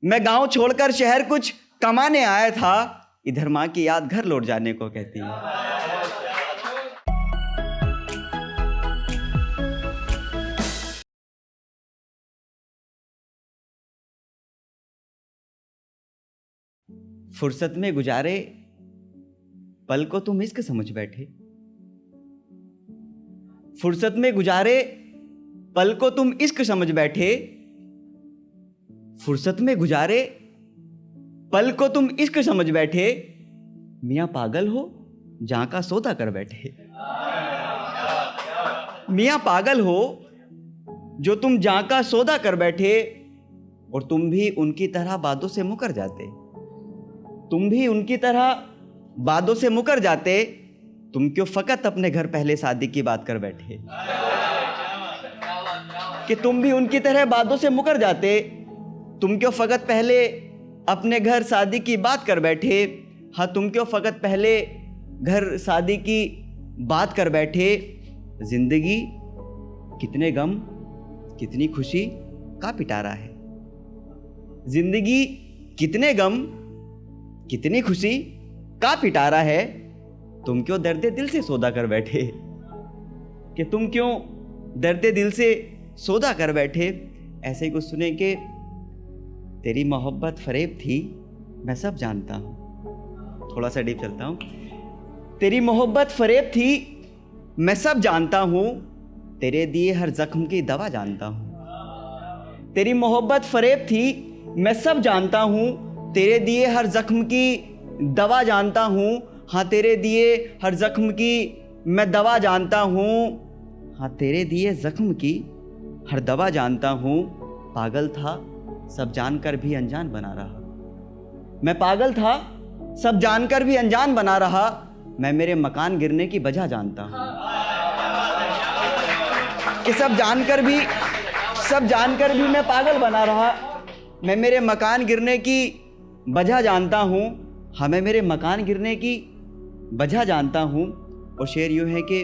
मैं गांव छोड़कर शहर कुछ कमाने आया था, इधर माँ की याद घर लौट जाने को कहती है। फुर्सत में गुजारे पल को तुम इश्क समझ बैठे, फुर्सत में गुजारे पल को तुम इश्क समझ बैठे, फुर्सत में गुजारे पल को तुम इश्क समझ बैठे, मियाँ पागल हो जहां का सौदा कर बैठे। मियाँ पागल हो जो तुम जहां का सौदा कर बैठे, और तुम भी उनकी तरह बातों से मुकर जाते, तुम भी उनकी तरह बातों से मुकर जाते, तुम क्यों फकत अपने घर पहले शादी की बात कर बैठे। कि तुम भी उनकी तरह बातों से मुकर जाते, तुम क्यों फकत पहले अपने घर शादी की बात कर बैठे। हाँ, तुम क्यों फकत पहले घर शादी की बात कर बैठे। जिंदगी कितने गम कितनी खुशी का पिटारा है, जिंदगी कितने गम कितनी खुशी का पिटारा है, तुम क्यों दर्द दिल से सौदा कर बैठे। कि तुम क्यों दर्द दिल से सौदा कर बैठे। ऐसे ही कुछ सुने कि तेरी मोहब्बत फरेब थी मैं सब जानता हूँ। थोड़ा सा डीप चलता हूँ। तेरी मोहब्बत फरेब थी मैं सब जानता हूँ, तेरे दिए हर जख्म की दवा जानता हूँ। तेरी मोहब्बत फरेब थी मैं सब जानता हूँ, तेरे दिए हर जख्म की दवा जानता हूँ। हाँ, तेरे दिए हर जख्म की मैं दवा जानता हूँ। हाँ, तेरे दिए जख्म की हर दवा जानता हूँ। पागल था सब जानकर भी अनजान बना रहा, मैं पागल था सब जानकर भी अनजान बना रहा। मैं मेरे मकान गिरने की वजह जानता हूँ। कि सब जानकर भी मैं पागल बना रहा। मैं मेरे मकान गिरने की वजह जानता हूँ। हाँ, मैं मेरे मकान गिरने की वजह जानता हूँ। और शेर यूँ है कि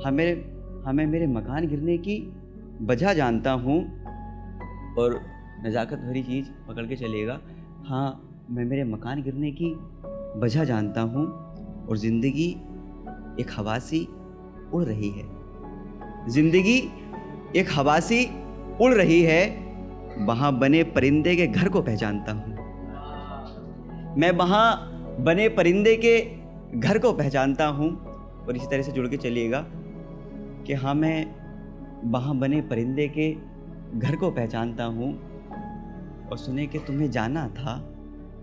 हमें मेरे मकान गिरने की वजह जानता हूँ। और नज़ाकत भरी चीज़ पकड़ के चलिएगा। हाँ, मैं मेरे मकान गिरने की वजह जानता हूँ। और ज़िंदगी एक हवा सी उड़ रही है, ज़िंदगी एक हवा सी उड़ रही है, वहाँ बने परिंदे के घर को पहचानता हूँ। मैं वहाँ बने परिंदे के घर को पहचानता हूँ। और इसी तरह से जुड़ के चलिएगा कि हाँ, मैं वहाँ बने परिंदे के घर को पहचानता हूँ। और सुने कि तुम्हें जाना था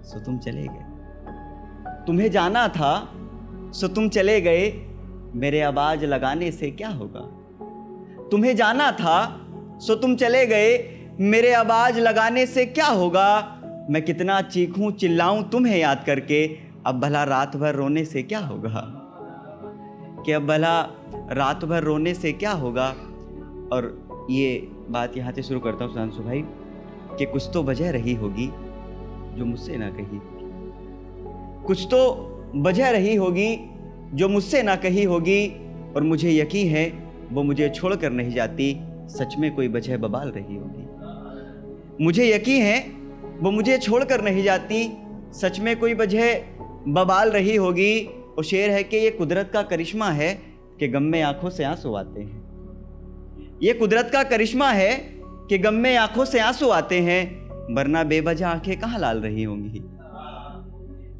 सो तुम चले गए, तुम्हें जाना था सो तुम चले गए, मेरे आवाज़ लगाने से क्या होगा। तुम्हें जाना था सो तुम चले गए, मेरे आवाज़ लगाने से क्या होगा। मैं कितना चीखूं चिल्लाऊं तुम्हें याद करके, अब भला रात भर रोने से क्या होगा। कि अब भला रात भर रोने से क्या होगा। और ये बात यहाँ से शुरू करता हूँ सुधांशु भाई, कि कुछ तो वजह रही होगी जो मुझसे ना कही, कुछ तो वजह रही होगी जो मुझसे ना कही होगी। और मुझे यकीन है वो मुझे छोड़कर नहीं जाती, सच में कोई वजह बवाल रही होगी। मुझे यकीन है वो मुझे छोड़कर नहीं जाती, सच में कोई वजह बवाल रही होगी। और शेर है कि ये कुदरत का करिश्मा है कि गम में आंखों से आंसू आते हैं। ये कुदरत का करिश्मा है कि गम में आंखों से आंसू आते हैं, वरना बेवजह आंखें कहाँ लाल रही होंगी।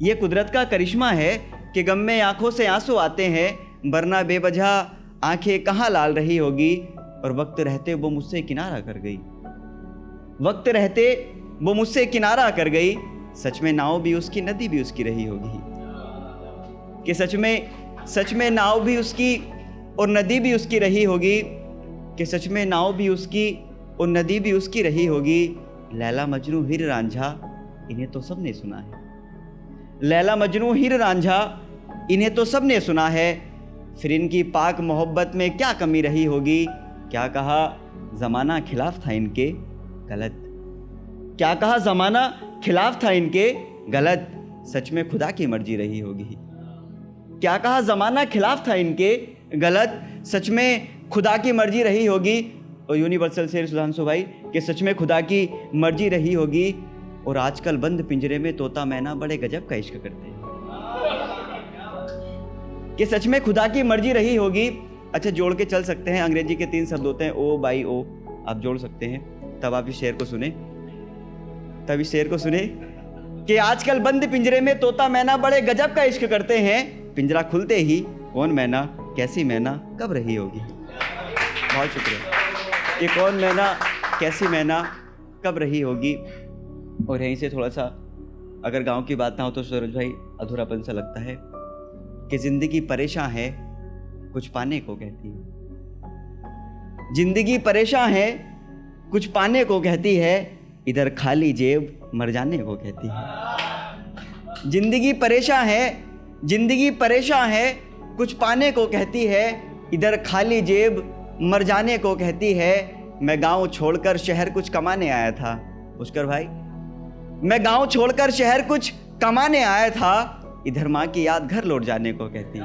ये कुदरत का करिश्मा है कि गम में आंखों से आंसू आते हैं, वरना बेवजह आंखें कहाँ लाल रही होगी। और वक्त रहते वो मुझसे किनारा कर गई, वक्त रहते वो मुझसे किनारा कर गई, सच में नाव भी उसकी नदी भी उसकी रही होगी। कि सच में नाव भी उसकी और नदी भी उसकी रही होगी। कि सच में नाव भी उसकी और नदी भी उसकी रही होगी। लैला मजनू हीर रांझा इन्हें तो सबने सुना है, लैला मजनू हीर रांझा इन्हें तो सबने सुना है। फिर इनकी पाक मोहब्बत में क्या कमी रही होगी। क्या कहा ज़माना खिलाफ था इनके गलत, क्या कहा ज़माना खिलाफ था इनके गलत, सच में खुदा की मर्जी रही होगी। क्या कहा ज़माना खिलाफ था इनके गलत, सच में खुदा की मर्जी रही होगी। और यूनिवर्सल शेर सुधांशु भाई कि सच में खुदा की मर्जी रही होगी। और आजकल बंद पिंजरे में तोता मैना बड़े गजब का इश्क करते हैं। कि सच में खुदा की मर्जी रही होगी। अच्छा, जोड़ के चल सकते हैं, अंग्रेजी के 3 शब्द होते हैं, ओ बाई ओ, आप जोड़ सकते हैं। तब आप इस शेर को सुने, तब इस शेर को सुने कि आजकल बंद पिंजरे में तोता मैना बड़े गजब का इश्क करते हैं। पिंजरा खुलते ही कौन मैना कैसी मैना कब रही होगी। बहुत शुक्रिया। कि कौन मैना कैसी मैना कब रही होगी। और यहीं से थोड़ा सा अगर गांव की बात ना हो तो सूरज भाई अधूरापन सा लगता है कि जिंदगी परेशान है कुछ पाने को कहती है। जिंदगी परेशान है कुछ पाने को कहती है, इधर खाली जेब मर जाने को कहती है। जिंदगी परेशान है, जिंदगी परेशान है कुछ पाने को कहती है, इधर खाली जेब मर जाने को कहती है। मैं गांव छोड़कर शहर कुछ कमाने आया था। पुष्कर भाई, मैं गांव छोड़कर शहर कुछ कमाने आया था, इधर माँ की याद घर लौट जाने को कहती है।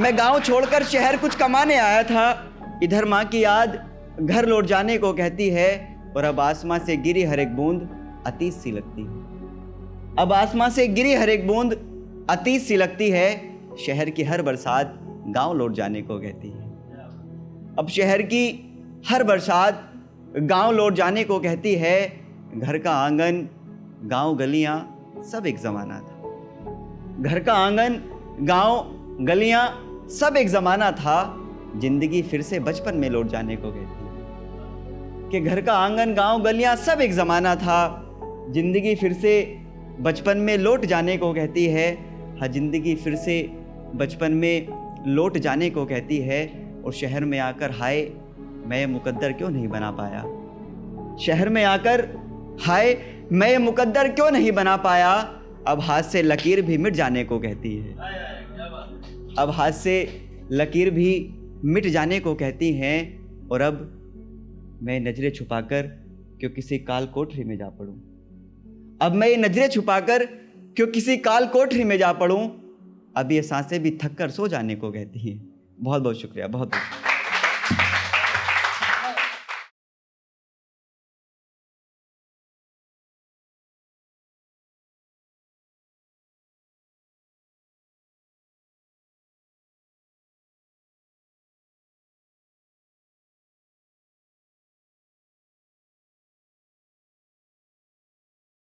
मैं गांव छोड़कर शहर कुछ कमाने आया था, इधर माँ की याद घर लौट जाने को कहती है। और अब आसमां से गिरी हर एक बूंद अतीत सी लगती है। अब आसमां से गिरी हर एक बूंद अतीत सी लगती है। शहर की हर बरसात गांव लौट जाने को कहती है। अब शहर की हर बरसात गांव लौट जाने को कहती है। घर का आंगन गांव गलियां सब एक ज़माना था। घर का आंगन गांव गलियां सब एक ज़माना था। जिंदगी फिर से बचपन में लौट जाने को कहती है। कि घर का आंगन गांव गलियां सब एक ज़माना था, जिंदगी फिर से बचपन में लौट जाने को कहती है। हाँ, जिंदगी फिर से बचपन में लौट जाने को कहती है। और शहर में आकर हाय मैं ये मुकद्दर क्यों नहीं बना पाया। शहर में आकर हाय मैं ये मुकद्दर क्यों नहीं बना पाया। अब हाथ से लकीर भी मिट जाने को कहती है। अब हाथ से लकीर भी मिट जाने को कहती हैं। और अब मैं नजरें छुपाकर क्यों किसी काल कोठरी में जा पड़ूं। अब मैं ये नजरें छुपाकर क्यों किसी काल कोठरी में जा पड़ूं। अब ये सांसें भी थक कर सो जाने को कहती हैं। बहुत बहुत शुक्रिया, बहुत बहुत।